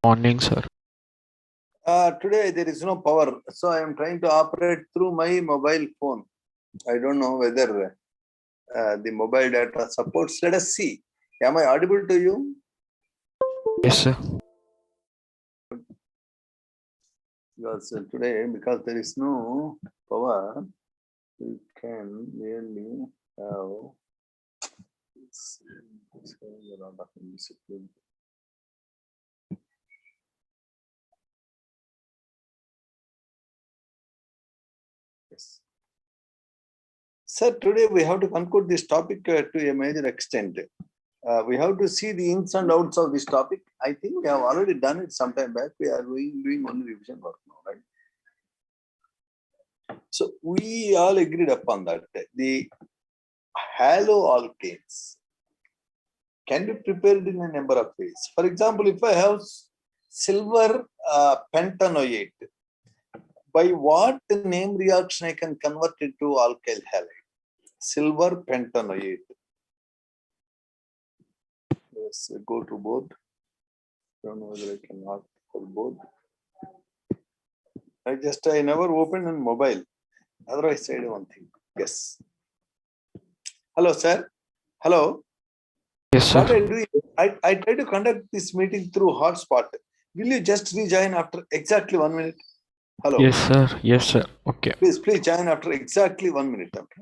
Morning, sir. Today there is no power, so I am trying to operate through my mobile phone. I don't know whether the mobile data supports. Let us see. Am I audible to you? Yes, sir. Because today, because there is no power, we can really have a lot of indiscipline. Yes. Sir, today we have to conclude this topic to a major extent. We have to see the ins and outs of this topic. I think we have already done it some time back. We are doing only revision work now, right? So we all agreed upon that. The haloalkanes can be prepared in a number of ways. For example, if I have silver pentanoate, by what name reaction I can convert it to alkyl halide? Silver pentanoate. Let's go to both. Don't know whether I can not for both. I never opened on mobile. Otherwise, I do one thing. Yes. Hello, sir. Hello. Yes, sir. What I do is I try to conduct this meeting through hotspot. Will you just rejoin after exactly 1 minute? Hello. Yes, sir. Yes, sir. Okay. Please join after exactly 1 minute. Okay.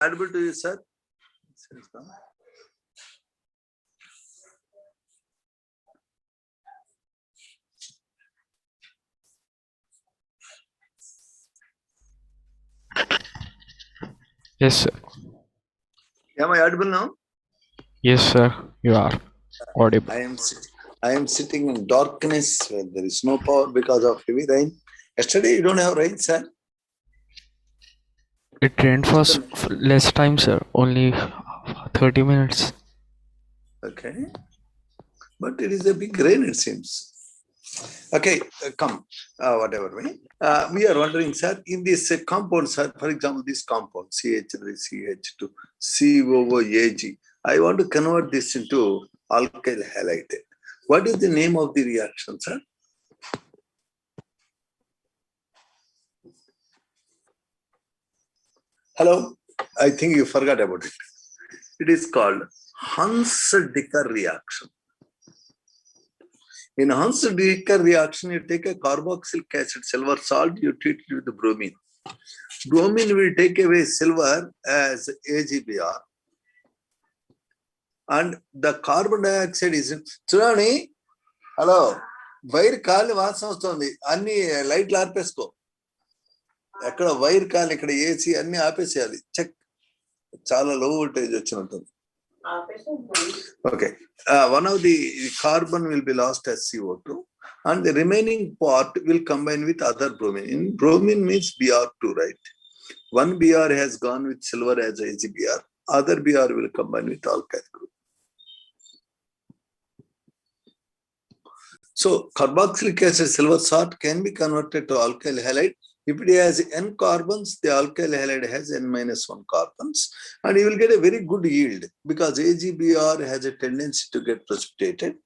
Audible to you, sir? Yes, sir. Am I audible now? Yes, sir. You are audible. I am sitting in darkness where there is no power because of heavy rain. Yesterday you don't have rain, sir? It rained for less time, sir. Only 30 minutes. Okay. But it is a big rain, it seems. Okay, come, whatever way. We are wondering, sir, in this compound, sir, for example, this compound, CH3, CH2, COOAG, I want to convert this into alkyl halide. What is the name of the reaction, sir? Hello? I think you forgot about it. It is called Huns-Dicker reaction. In Huns-Dicker reaction, you take a carboxylic acid, silver salt, you treat it with bromine. Bromine will take away silver as AgBr. And the carbon dioxide is Churani. Hello. Vair kali vaasam vastundi. Anni light larpesko. Ekkada vair kali ikkada AC anni aapeseyali. Check. Chala low voltage vachinuntundi. Okay. One of the carbon will be lost as CO2 and the remaining part will combine with other bromine. In bromine means Br2, right? One Br has gone with silver as AgBr. Other Br will combine with alkyl group. So carboxylic acid silver salt can be converted to alkyl halide. If it has N carbons, the alkyl halide has N-1 carbons, and you will get a very good yield because AgBr has a tendency to get precipitated.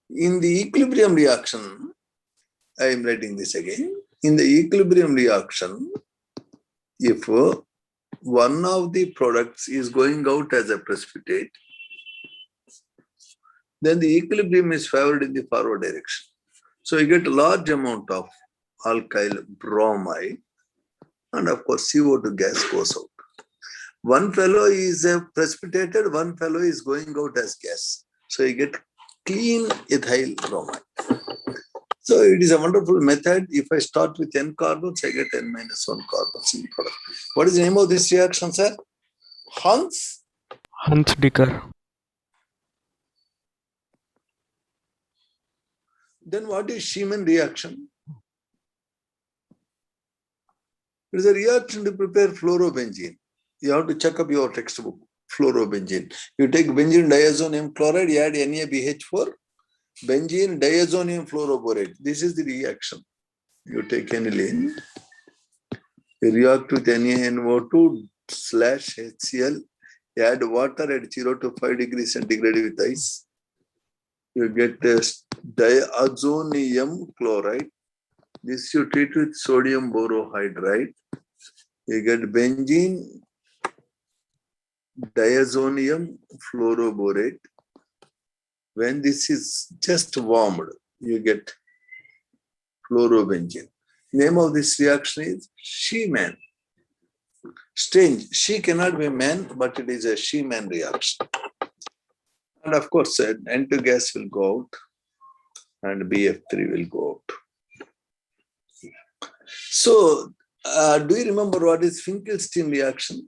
In the equilibrium reaction, I am writing this again. In the equilibrium reaction, if one of the products is going out as a precipitate, then the equilibrium is favored in the forward direction. So you get a large amount of alkyl bromide, and of course CO2 gas goes out. One fellow is precipitated, one fellow is going out as gas. So you get clean ethyl bromide. So it is a wonderful method. If I start with N carbons, I get N-1 carbons in the product. What is the name of this reaction, sir? Huns-Dicker. Then what is Schumann reaction? It is a reaction to prepare fluorobenzene. You have to check up your textbook. fluorobenzene. You take benzene diazonium chloride, you add NaBH4, benzene diazonium fluoroborate. This is the reaction. You take aniline, you react with NaNO2/HCl, you add water at 0 to 5 degrees centigrade with ice. You get diazonium chloride. This you treat with sodium borohydride. You get benzene diazonium fluoroborate. When this is just warmed, you get fluorobenzene. Name of this reaction is She-Man. Strange, she cannot be man, but it is a She-Man reaction. And of course, N2 gas will go out and BF3 will go out. So, do you remember what is Finkelstein reaction?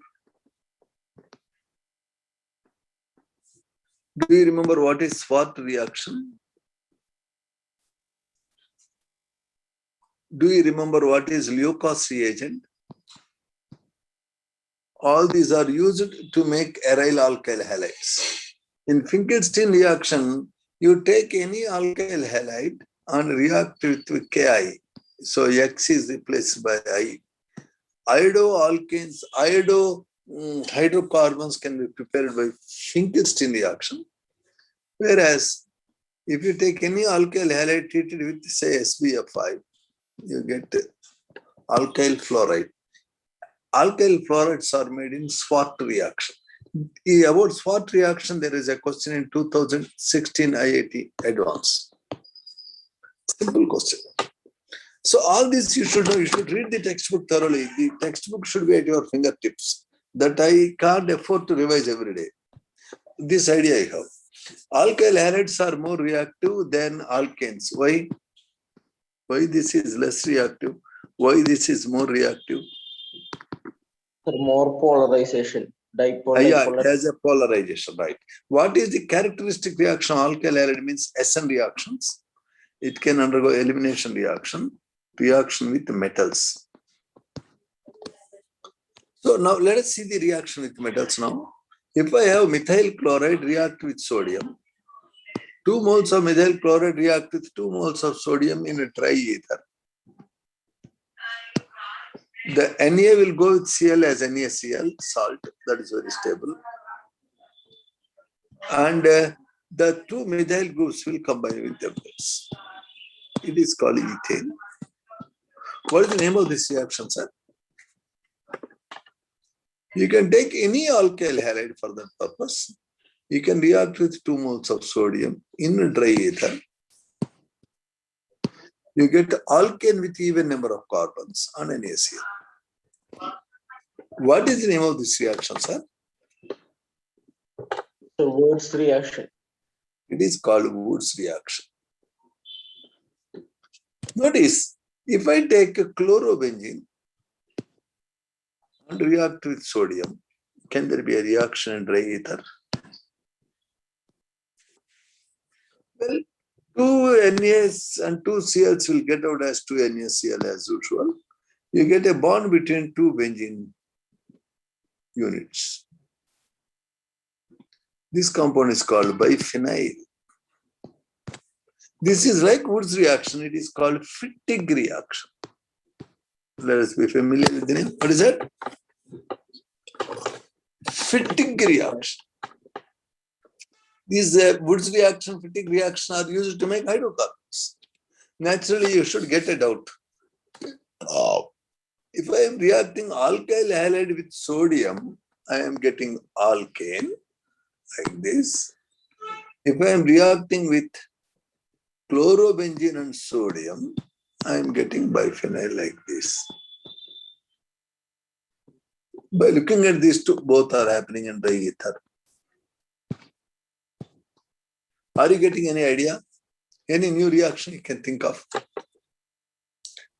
Do you remember what is Swart reaction? Do you remember what is Leucas reagent? All these are used to make aryl alkyl halides. In Finkelstein reaction, you take any alkyl halide and react with Ki. So X is replaced by I. Iodoalkanes, hydrocarbons can be prepared by Finkelstein reaction. Whereas if you take any alkyl halide treated with, say, SbF5, you get alkyl fluoride. Alkyl fluorides are made in Swart reaction. About Swart reaction, there is a question in 2016 IIT Advanced. Simple question. So all this you should know. You should read the textbook thoroughly. The textbook should be at your fingertips. That I can't afford to revise every day. This idea I have. Alkyl halides are more reactive than alkanes. Why? Why this is less reactive? Why this is more reactive? More polarization. Dipole. Yeah, it has a polarization, right? What is the characteristic reaction? Alkyl halide means SN reactions. It can undergo elimination reaction with metals. So now let us see the reaction with metals now. If I have methyl chloride react with sodium, 2 moles of methyl chloride react with 2 moles of sodium in a dry ether. The Na will go with Cl as NaCl, salt, that is very stable. And the 2 methyl groups will combine with themselves. It is called ethane. What is the name of this reaction, sir? You can take any alkyl halide for that purpose. You can react with 2 moles of sodium in a dry ether. You get alkane with even number of carbons on NaCl. What is the name of this reaction, sir? So Wurtz reaction. It is called Wurtz reaction. Notice, if I take a chlorobenzene and react with sodium, can there be a reaction in dry ether? Well, 2 NaS and 2 Cls will get out as 2 NaCl as usual. You get a bond between 2 benzene units. This compound is called biphenyl. This is like Wurtz reaction. It is called Fittig reaction. Let us be familiar with the name. What is that? Fittig reaction. These Wurtz reaction, Fittig reaction are used to make hydrocarbons. Naturally, you should get a doubt. If I am reacting alkyl halide with sodium, I am getting alkane like this. If I am reacting with chlorobenzene and sodium, I am getting biphenyl like this. By looking at these two, both are happening in dry ether. Are you getting any idea? Any new reaction you can think of?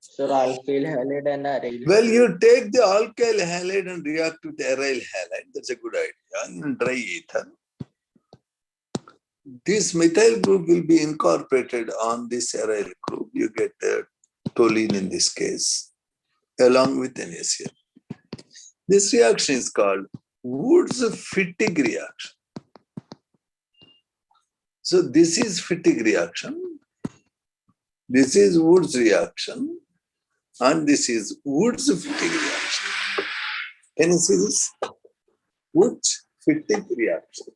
Sir, alkyl halide and aryl. Well, you take the alkyl halide and react with aryl halide. That's a good idea. In dry ether, this methyl group will be incorporated on this aryl group. You get toluene in this case, along with NaCl. This reaction is called Wood's Fittig reaction. So this is Fittig reaction. This is Wood's reaction. And this is Wood's Fittig reaction. Can you see this? Wood's Fittig reaction.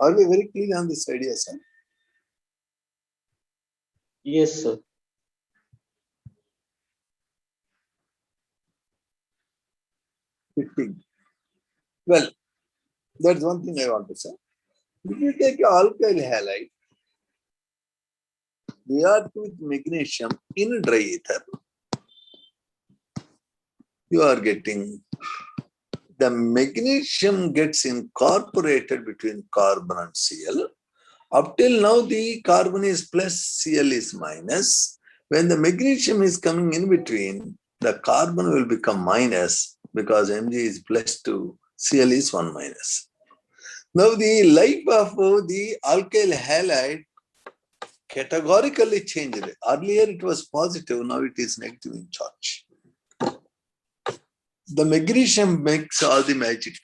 Are we very clear on this idea, sir? Yes, sir. Fittig. Well, that's one thing I want to say. If you take an alkyl halide, react with magnesium in dry ether, you are getting the magnesium gets incorporated between carbon and Cl. Up till now, the carbon is plus, Cl is minus. When the magnesium is coming in between, the carbon will become minus because Mg is plus 2, Cl is 1 minus. Now, the life of the alkyl halide categorically changed. Earlier, it was positive, now it is negative in charge. The magnesium makes all the magic.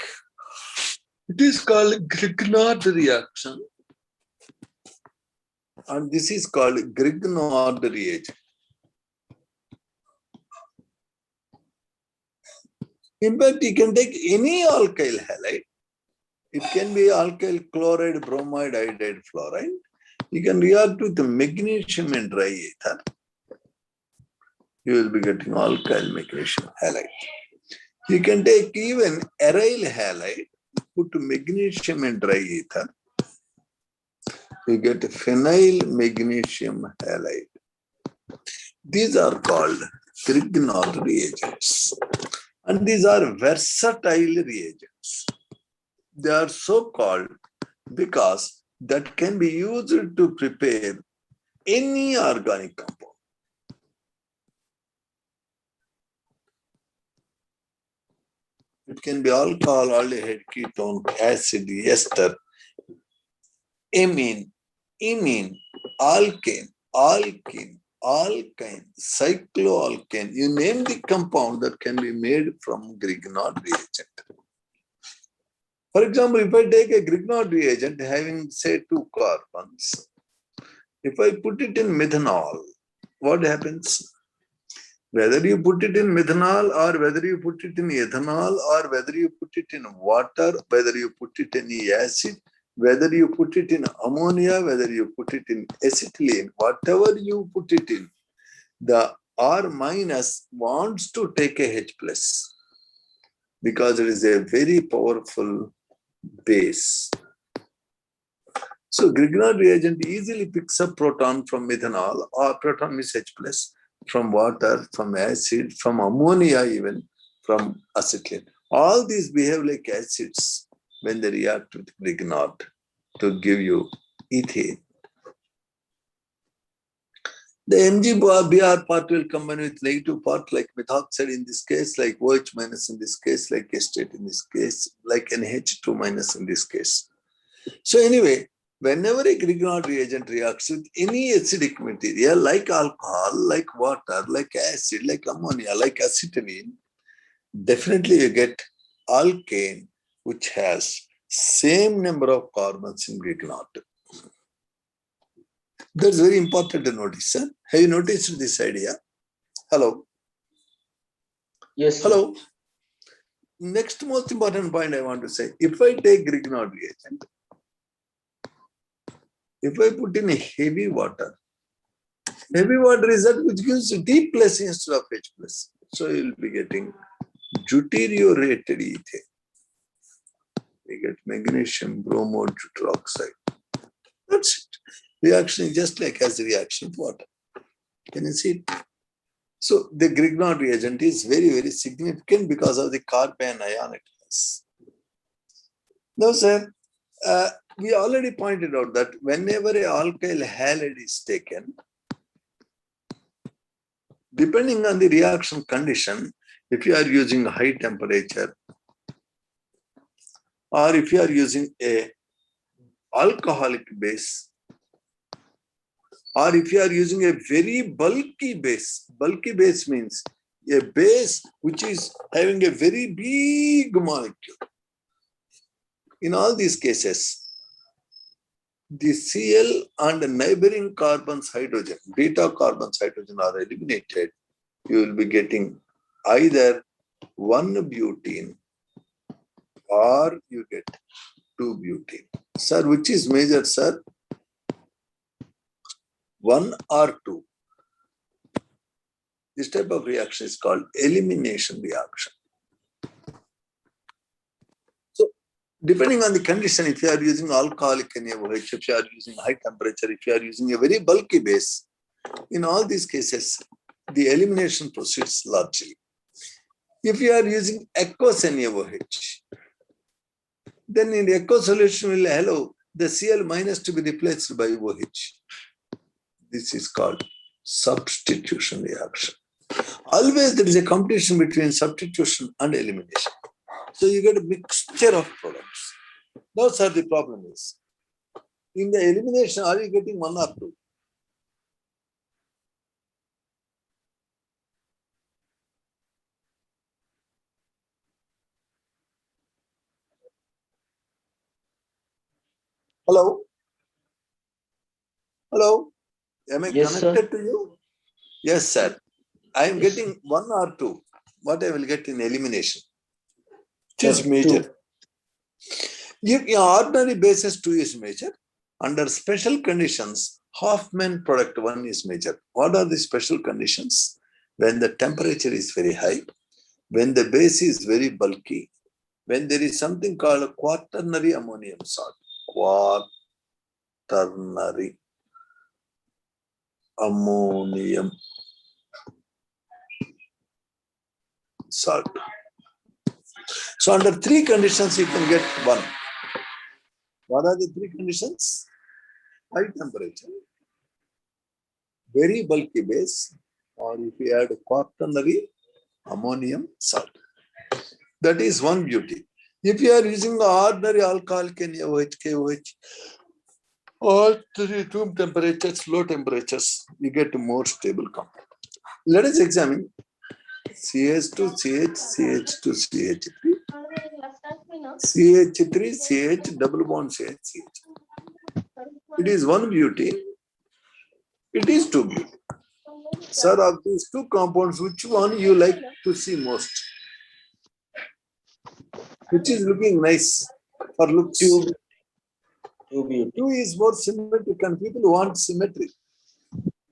It is called Grignard reaction. And this is called Grignard reagent. In fact, you can take any alkyl halide. It can be alkyl chloride, bromide, iodide, fluoride. You can react with the magnesium and dry ether. You will be getting alkyl magnesium halide. You can take even aryl halide, put magnesium and dry ether. You get phenyl magnesium halide. These are called Grignard reagents. And these are versatile reagents. They are so called because that can be used to prepare any organic compound. It can be alcohol, aldehyde, ketone, acid, ester, amine, imine, alkane, alkene, alkyne, cycloalkane. You name the compound that can be made from Grignard reagent. For example, if I take a Grignard reagent having, say, 2 carbons, if I put it in methanol, what happens? Whether you put it in methanol or whether you put it in ethanol or whether you put it in water, whether you put it in acid, whether you put it in ammonia, whether you put it in acetylene, whatever you put it in, the R minus wants to take a H plus because it is a very powerful base. So Grignard reagent easily picks up proton from methanol, or proton is H plus, from water, from acid, from ammonia even, from acetylene. All these behave like acids when they react with Grignard to give you ethane. The MgBr part will combine with negative part like methoxide in this case, like OH minus in this case, like acetate in this case, like NH2 minus in this case. So anyway, whenever a Grignard reagent reacts with any acidic material like alcohol, like water, like acid, like ammonia, like acetylene, definitely you get alkane, which has same number of carbons in Grignard. That's very important to notice, sir. Have you noticed this idea? Hello? Yes, sir. Hello? Next most important point I want to say, if I take Grignard reagent, if I put in a heavy water is that which gives D plus instead of H plus. So you'll be getting deuteriorated ethane. You get magnesium bromide deuteroxide. That's it. Reaction is just like as a reaction with water. Can you see it? So the Grignard reagent is very, very significant because of the carbon ion it has. Now, sir, we already pointed out that whenever a alkyl halide is taken, depending on the reaction condition, if you are using a high temperature or if you are using a alcoholic base, or if you are using a very bulky base means a base which is having a very big molecule. In all these cases, the Cl and neighboring carbons hydrogen, beta carbons hydrogen are eliminated. You will be getting either 1-butene or you get 2-butene. Sir, which is major, sir? 1 or 2. This type of reaction is called elimination reaction. So, depending on the condition, if you are using alcoholic NaOH, if you are using high temperature, if you are using a very bulky base, in all these cases, the elimination proceeds largely. If you are using aqueous NaOH, then in the aqueous solution will allow the Cl minus to be replaced by OH. This is called substitution reaction. Always there is a competition between substitution and elimination. So you get a mixture of products. Now, sir, the problem is, in the elimination, are you getting 1 or 2? Hello? Hello? Am I Yes, connected sir. to you? Yes, sir. I am Yes. getting 1 or 2. What I will get in elimination? It Sir, is major. 2. If in ordinary basis 2 is major, under special conditions, Hoffman product 1 is major. What are the special conditions? When the temperature is very high, when the base is very bulky, when there is something called a quaternary ammonium salt. Quaternary ammonium salt. So under 3 conditions, you can get 1. What are the 3 conditions? High temperature, very bulky base, or if you add quaternary ammonium salt. That is 1 beauty. If you are using the ordinary alcoholic NaOH, KOH, all 3 room temperatures, low temperatures, you get a more stable compound. Let us examine CH2, CH, CH2, CH3, CH3, CH, double bond CH, CH. It is 1 beauty. It is 2 beauty. Sir, of these 2 compounds, which one you like to see most? Which is looking nice for looks? 2 beauty. 2 is more symmetric and people want symmetry.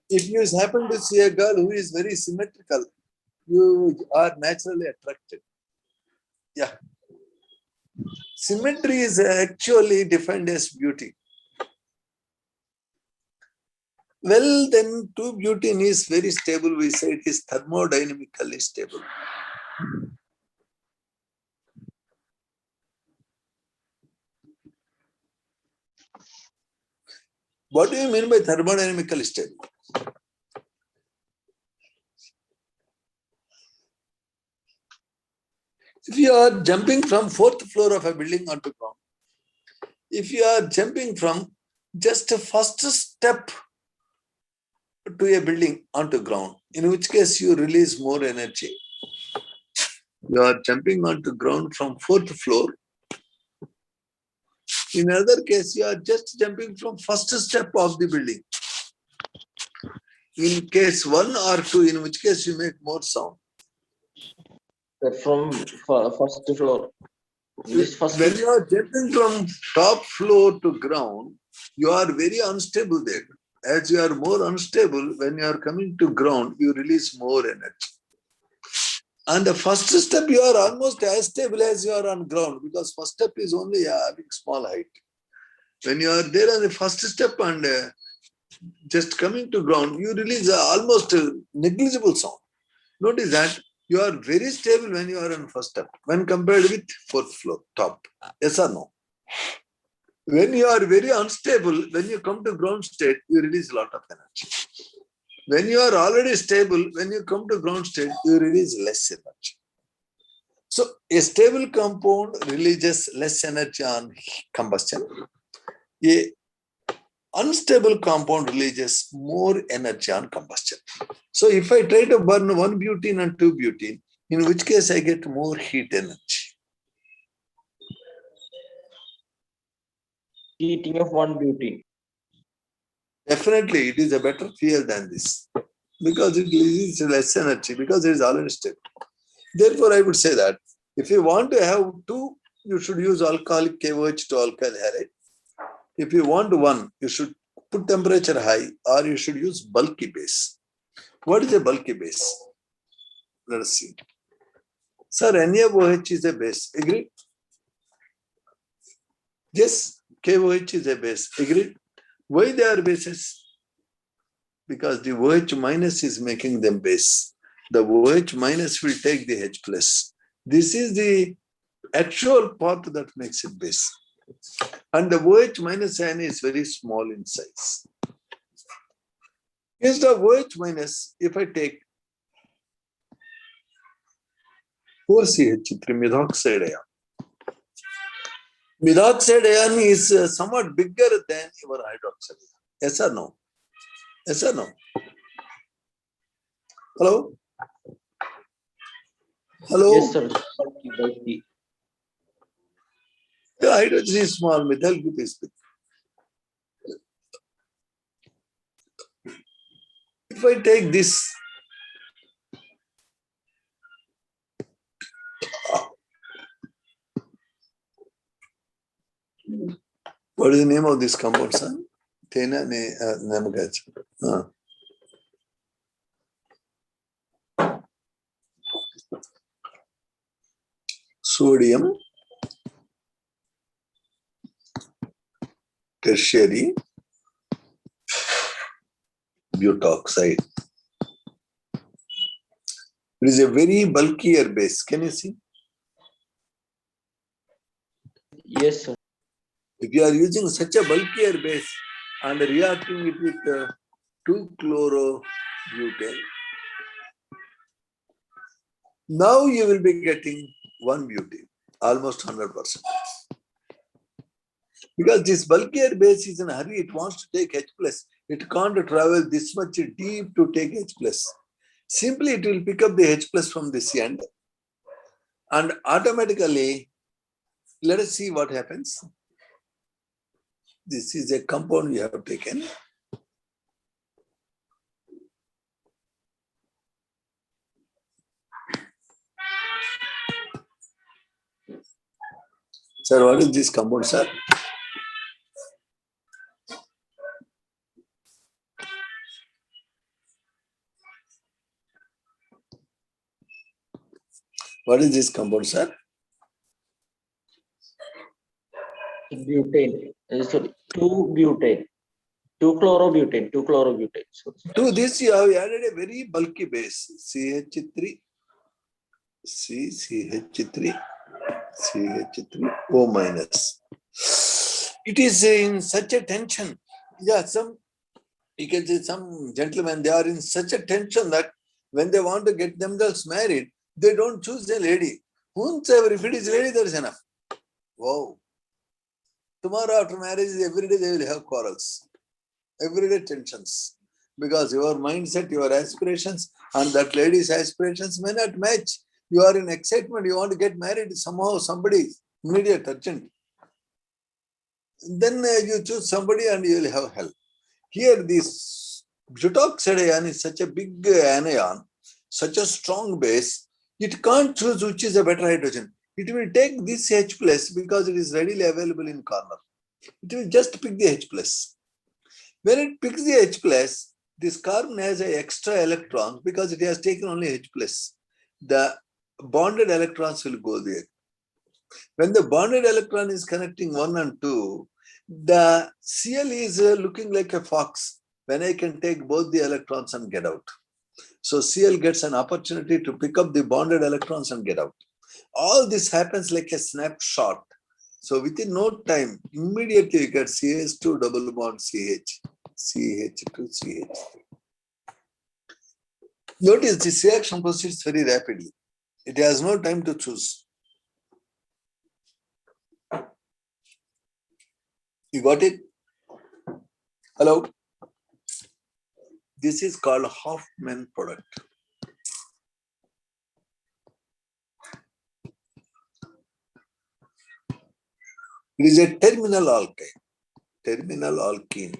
If you happen to see a girl who is very symmetrical, you are naturally attracted. Yeah. Symmetry is actually defined as beauty. Well, then 2-butene is very stable. We say it is thermodynamically stable. What do you mean by thermodynamically stable? If you are jumping from 4th floor of a building onto ground, if you are jumping from just a first step to a building onto ground, in which case you release more energy. You are jumping onto ground from 4th floor. In other case, you are just jumping from first step of the building. In case 1 or 2, in which case you make more sound. Sir, from first floor. This first When you are jumping from top floor to ground, you are very unstable there. As you are more unstable, when you are coming to ground, you release more energy. And the first step, you are almost as stable as you are on ground, because first step is only having small height. When you are there on the first step and just coming to ground, you release almost a negligible sound. Notice that you are very stable when you are on first step, when compared with 4th floor, top. Yes or no? When you are very unstable, when you come to ground state, you release a lot of energy. When you are already stable, when you come to ground state, you release less energy. So a stable compound releases less energy on combustion. A unstable compound releases more energy on combustion. So if I try to burn 1 butene and 2 butene, in which case I get more heat energy. heating of 1 butene. Definitely, it is a better fuel than this because it is less energy because it is already stable. Therefore, I would say that if you want to have two, you should use alcoholic KOH to alkyl halide. If you want one, you should put temperature high or you should use bulky base. What is a bulky base? Let us see. Sir, NaOH is a base. Agreed? Yes, KOH is a base. Agreed? Why they are bases? Because the OH minus is making them base. The OH minus will take the H plus. This is the actual part that makes it base. And the OH minus ion is very small in size. Instead of OH minus, if I take 4CH3 methoxide ion. Methoxide ion is somewhat bigger than your hydroxide ion. Yes or no? Yes or no? Hello? Hello? Yes, sir. Bulky. The hydrogen is small, methyl group is big. If I take this, what is the name of this compound, son? Tena Namagach. Sodium tertiary butoxide. It is a very bulkier base. Can you see? Yes, sir. If you are using such a bulkier base and reacting it with 2-chlorobutane, now you will be getting 1-butane, almost 100%. Because this bulkier base is in a hurry, it wants to take H plus. It can't travel this much deep to take H plus. Simply it will pick up the H plus from this end and automatically, let us see what happens. This is a compound you have taken. Sir, what is this compound, sir? What is this compound, sir? Butane. Sorry, 2-butane. 2-chlorobutane. Sorry. To this you have added a very bulky base, CH3, CH3, O minus. It is in such a tension. Yeah, you can say some gentlemen, they are in such a tension that when they want to get themselves married, they don't choose a lady. Whomsoever, if it is lady, there is enough. Wow. Tomorrow after marriage, every day they will have quarrels. Everyday tensions. Because your mindset, your aspirations, and that lady's aspirations may not match. You are in excitement, you want to get married somehow, somebody, immediate, urgent. Then you choose somebody and you will have hell. Here, this butoxide ion is such a big anion, such a strong base, it can't choose which is a better hydrogen. It will take this H plus because it is readily available in corner. It will just pick the H plus. When it picks the H plus, this carbon has an extra electron because it has taken only H plus. The bonded electrons will go there. When the bonded electron is connecting 1 and 2, the Cl is looking like a fox when I can take both the electrons and get out. So Cl gets an opportunity to pick up the bonded electrons and get out. All this happens like a snapshot. So within no time, immediately you get CH2 double bond CH, CH2, CH. Notice this reaction proceeds very rapidly. It has no time to choose. You got it? Hello? This is called Hoffman product. It is a terminal alkyne. terminal alkene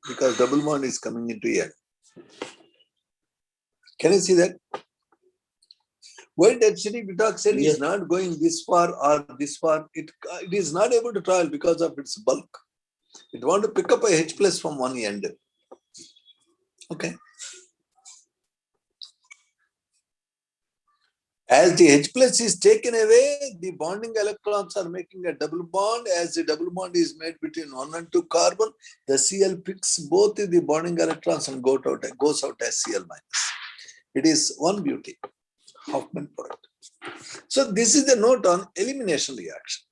because double bond is coming into here. Can you see that? Why density butoxide Yes. is not going this far or this far? It is not able to travel because of its bulk. It want to pick up a H plus from one end. Okay. As the H plus is taken away, the bonding electrons are making a double bond. As the double bond is made between 1 and 2 carbon, the Cl picks both the bonding electrons and goes out as Cl minus. It is one beauty, Hoffman product. So this is the note on elimination reaction.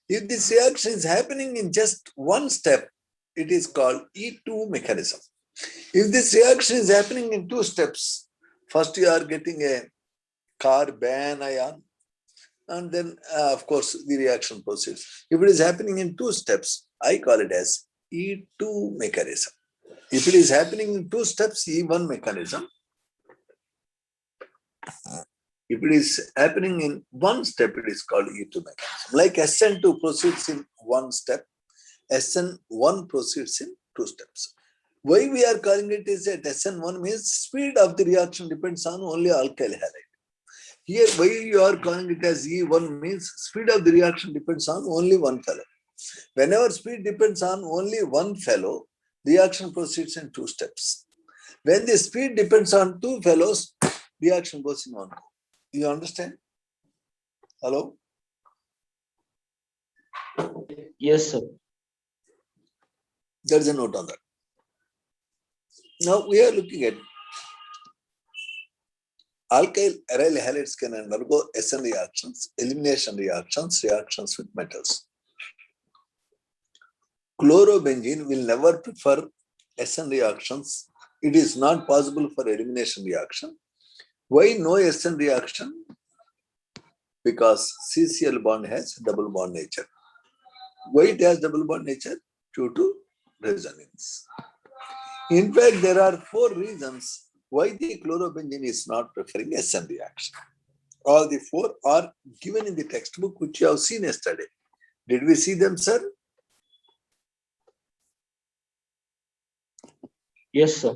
If this reaction is happening in just one step, it is called E2 mechanism. If this reaction is happening in 2 steps, first you are getting a carbanion ion, and then of course the reaction proceeds. If it is happening in 2 steps, I call it as E2 mechanism. If it is happening in 2 steps, E1 mechanism. If it is happening in one step, it is called E2 mechanism. Like SN2 proceeds in 1 step, SN1 proceeds in 2 steps. Why we are calling it is that SN1 means speed of the reaction depends on only alkyl halide. Here, why you are calling it as E1 means speed of the reaction depends on only one fellow. Whenever speed depends on only one fellow, reaction proceeds in 2 steps. When the speed depends on 2 fellows, reaction goes in 1 go. You understand? Hello? Yes, sir. There is a note on that. Now we are looking at alkyl aryl halides can undergo SN reactions, elimination reactions, reactions with metals. Chlorobenzene will never prefer SN reactions. It is not possible for elimination reaction. Why no SN reaction? Because CCl bond has double bond nature. Why it has double bond nature? Due to resonance. In fact, there are 4 reasons why the chlorobenzene is not preferring SN reaction. All the 4 are given in the textbook which you have seen yesterday. Did we see them, sir? Yes, sir.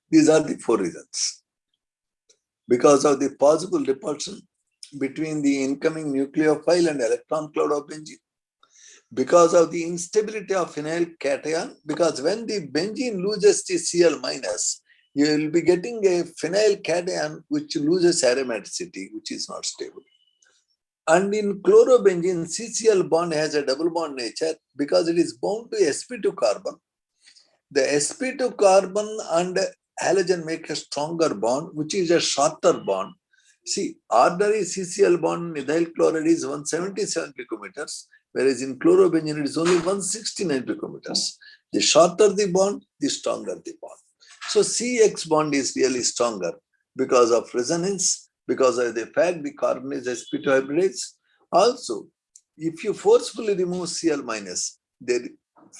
These are the 4 reasons. Because of the possible repulsion between the incoming nucleophile and electron cloud of benzene. Because of the instability of phenyl cation, because when the benzene loses the Cl minus, you will be getting a phenyl cation which loses aromaticity, which is not stable. And in chlorobenzene, CCl bond has a double bond nature because it is bound to sp2 carbon. The sp2 carbon and halogen make a stronger bond, which is a shorter bond. See, ordinary CCl bond in ethyl chloride is 177 picometers, whereas in chlorobenzene it is only 169 picometers. The shorter the bond, the stronger the bond. So CX bond is really stronger because of resonance, because of the fact the carbon is sp2 hybridized. Also, if you forcefully remove Cl minus, the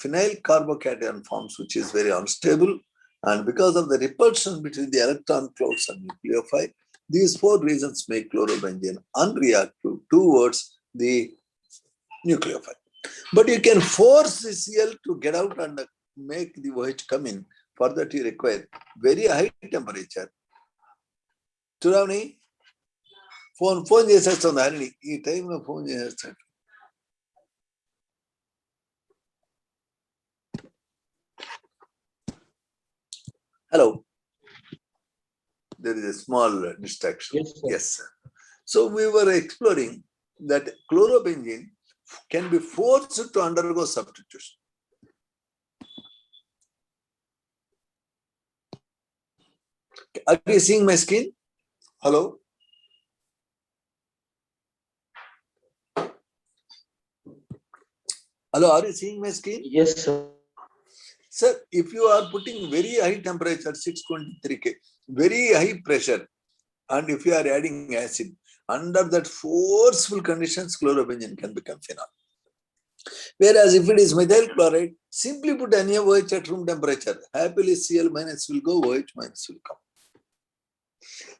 phenyl carbocation forms, which is very unstable, and because of the repulsion between the electron clouds and nucleophile, these 4 reasons make chlorobenzene unreactive towards the nucleophile. But you can force the Cl to get out and make the OH come in. For that you require very high temperature. Churavani, phone చేసేస్తుంది హరిణి ఈ టైంలో phone చేసేస్తాడు. Hello. There is a small distraction. Yes, sir. Yes, sir. So we were exploring that chlorobenzene can be forced to undergo substitution. Are you seeing my screen? Hello? Hello, are you seeing my screen? Yes, sir. Sir, if you are putting very high temperature, 623 K, very high pressure, and if you are adding acid, under that forceful conditions, chlorobenzene can become phenol. Whereas if it is methyl chloride, simply put NaOH at room temperature, happily Cl minus will go, OH minus will come.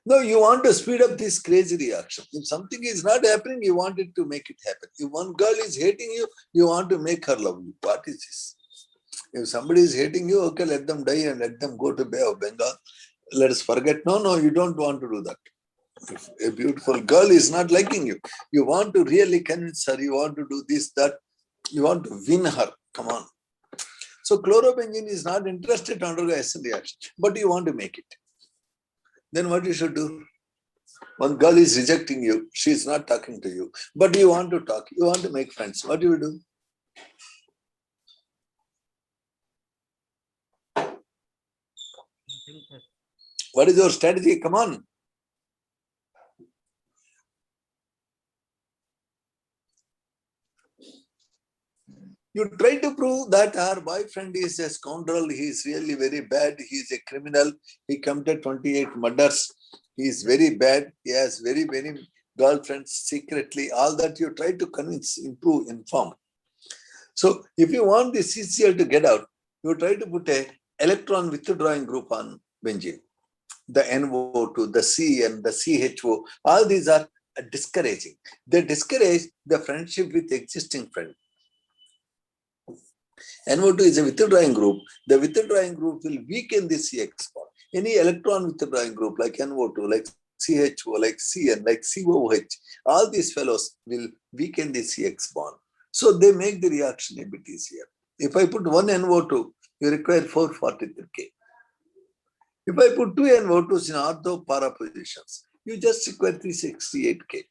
No, you want to speed up this crazy reaction. If something is not happening, you want it to make it happen. If one girl is hating you, you want to make her love you. What is this? If somebody is hating you, okay, let them die and let them go to Bay of Bengal. Let us forget. No, you don't want to do that. If a beautiful girl is not liking you, you want to really convince her, you want to do this, that, you want to win her. Come on. So chlorobenzene is not interested to undergo acid reaction, but you want to make it. Then what you should do? One girl is rejecting you, she is not talking to you, but you want to talk, you want to make friends. What do you do? What is your strategy? Come on. You try to prove that our boyfriend is a scoundrel, he is really very bad, he is a criminal, he committed 28 murders, he is very bad, he has very many girlfriends secretly, all that you try to convince, improve, inform. So if you want the CCl to get out, you try to put a electron withdrawing group on benzene. The NO2, the CN, the CHO, all these are discouraging. They discourage the friendship with existing friend. NO2 is a withdrawing group. The withdrawing group will weaken the CX bond. Any electron withdrawing group like NO2, like CHO, like CN, like COOH, all these fellows will weaken the CX bond. So they make the reaction a bit easier. If I put one NO2, you require 443K. If I put two NO2s in ortho para positions, you just require 368K.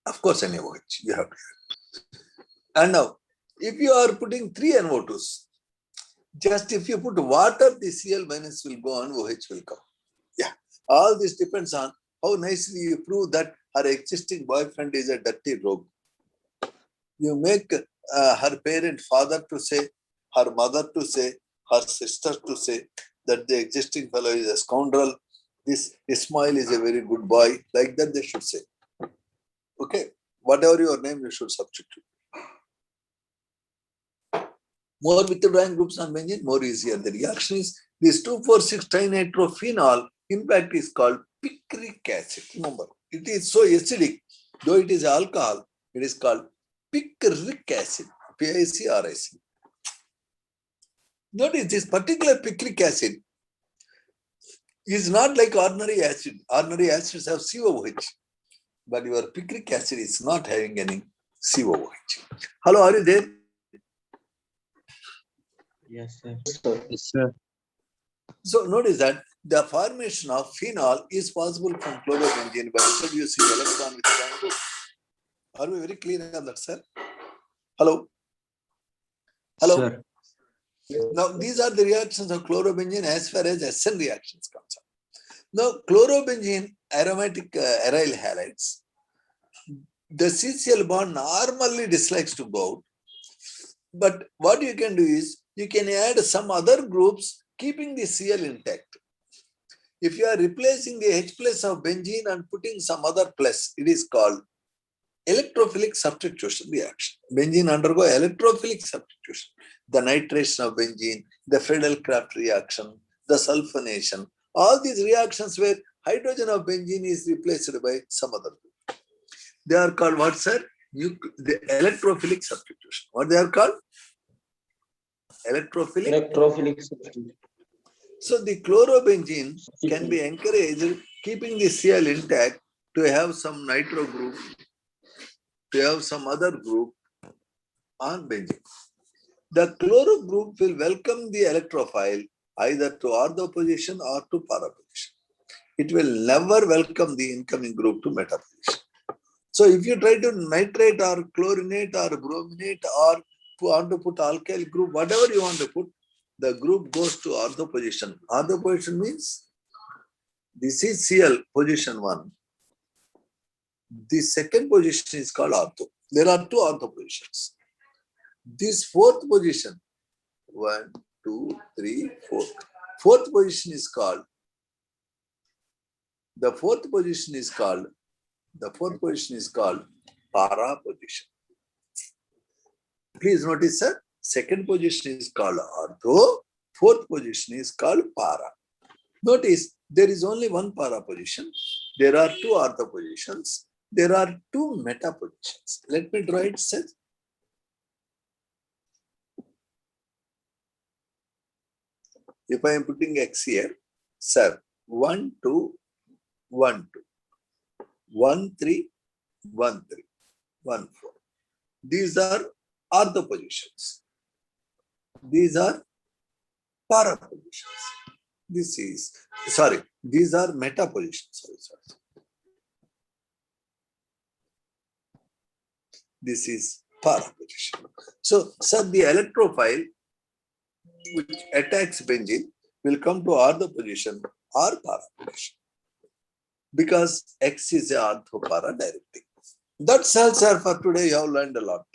Of course, NaOH, you have to. And now, if you are putting three NO2s, just if you put water, the Cl minus will go on, OH will come. Yeah, all this depends on how nicely you prove that her existing boyfriend is a dirty rogue. You make her parent, father to say, her mother to say, her sister to say that the existing fellow is a scoundrel. This Ismail is a very good boy. Like that they should say. Okay, whatever your name you should substitute. More withdrawing groups on benzene, more easier. The reaction is this 2,4,6-dinitrophenol, in fact, is called picric acid. Remember, it is so acidic, though it is alcohol, it is called picric acid, PICRIC. Notice this particular picric acid is not like ordinary acid. Ordinary acids have COOH, but your picric acid is not having any COOH. Hello, are you there? Yes, sir. Yes, sir. So notice that the formation of phenol is possible from chlorobenzene by introducing electron withdrawing group. Are we very clear on that, sir? Hello? Hello? Sir. Now, these are the reactions of chlorobenzene as far as SN reactions concerned. Now, chlorobenzene aromatic aryl halides, the CCl bond normally dislikes to go out. But what you can do is, you can add some other groups keeping the Cl intact. If you are replacing the H plus of benzene and putting some other plus, it is called electrophilic substitution reaction. Benzene undergo electrophilic substitution. The nitration of benzene, the Friedel-Crafts reaction, the sulfonation, all these reactions where hydrogen of benzene is replaced by some other group. They are called what, sir? The electrophilic substitution. What they are called? Electrophilic substitution. So the chlorobenzene can be encouraged keeping the Cl intact to have some nitro group, to have some other group on benzene. The chloro group will welcome the electrophile either to ortho position or to para position. It will never welcome the incoming group to meta position. So if you try to nitrate or chlorinate or brominate or want to put alkyl group, whatever you want to put, the group goes to ortho position. Ortho position means this is Cl position 1. The second position is called ortho. There are two ortho positions. This fourth position, 1, 2, 3, 4. Fourth position is called, the fourth position is called para position. Please notice, sir, second position is called ortho, fourth position is called para. Notice There is only one para position. There are two ortho positions. There are two meta positions. Let me draw it, sir. If I am putting X here, sir, 1, 2, 1, 2, 1, 3, 1, 3, 1, 4. These are ortho positions. These are para positions. This is, sorry, these are meta positions. Sorry. This is para position. So, sir, the electrophile which attacks benzene will come to ortho position or para position, because X is a ortho para directing. That's all, sir, for today. You have learned a lot.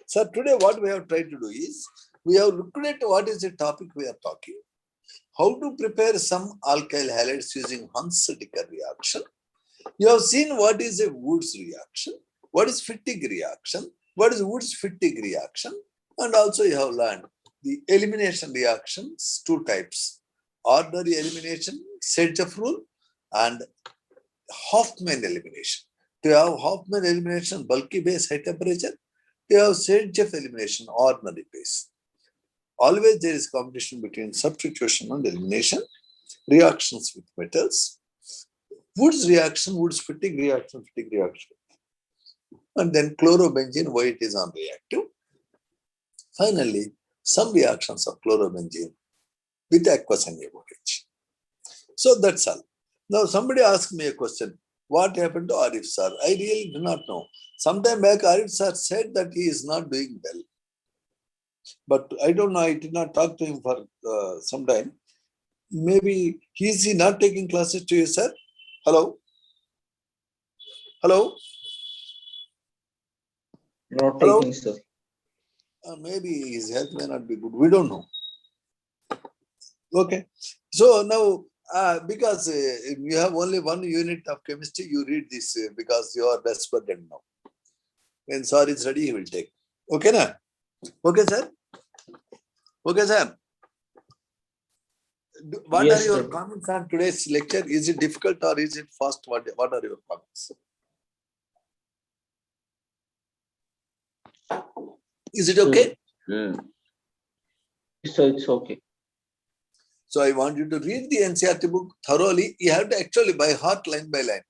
Sir, today what we have tried to do is, we have looked at what is the topic we are talking, how to prepare some alkyl halides using Huns-Dicker reaction. You have seen what is a Woods reaction, what is Fittig reaction, what is Woods-Fittig reaction, and also you have learned the elimination reactions, two types, ordinary elimination, Sedgwick rule, and Hoffman elimination. To have Hoffman elimination, bulky base, high temperature. To have Sedgwick elimination, ordinary base. Always there is competition between substitution and elimination, reactions with metals, Woods reaction, Woods-Fittig reaction, Fittig reaction. And then chlorobenzene, why it is unreactive. Finally, some reactions of chlorobenzene with aqueous NaOH. So that's all. Now somebody asked me a question. What happened to Arif sir? I really do not know. Sometime back, Arif sir said that he is not doing well. But I don't know, I did not talk to him for some time. Maybe is he not taking classes to you, sir? Hello? Hello? Not Hello? taking, sir. Maybe his health may not be good. We don't know. Okay. So now, because you have only one unit of chemistry, you read this because you are desperate now. When sir is ready, he will take. Okay, na? Okay, sir? Okay, sir. What Yes, are your sir. comments on today's lecture? Is it difficult or is it fast? What are your comments? Is it okay? So it's okay. So I want you to read the NCERT book thoroughly. You have to actually by heart, line by line.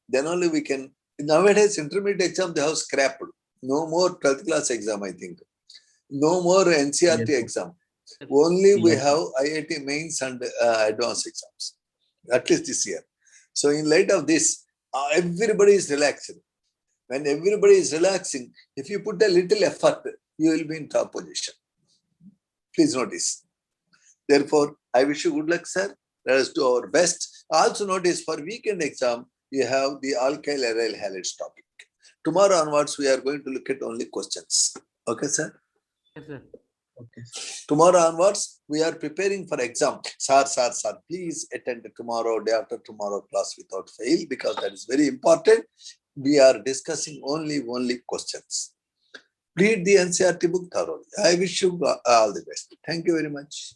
Then only we can. Nowadays, intermediate exam, they have scrapped. No more 12th class exam, I think. No more NCERT Yes, exam. Only we Yes, have IIT mains and advanced exams, at least this year. So in light of this, everybody is relaxing. When everybody is relaxing, if you put a little effort, you will be in top position. Please notice. Therefore, I wish you good luck, sir. Let us do our best. Also notice for weekend exam, you have the alkyl aryl halides topic. Tomorrow onwards, we are going to look at only questions. Okay, sir? Yes, sir. Okay. Tomorrow onwards, we are preparing for exam. Sir, please attend tomorrow, day after tomorrow class without fail, because that is very important. We are discussing only questions. Read the NCERT book thoroughly. I wish you all the best. Thank you very much.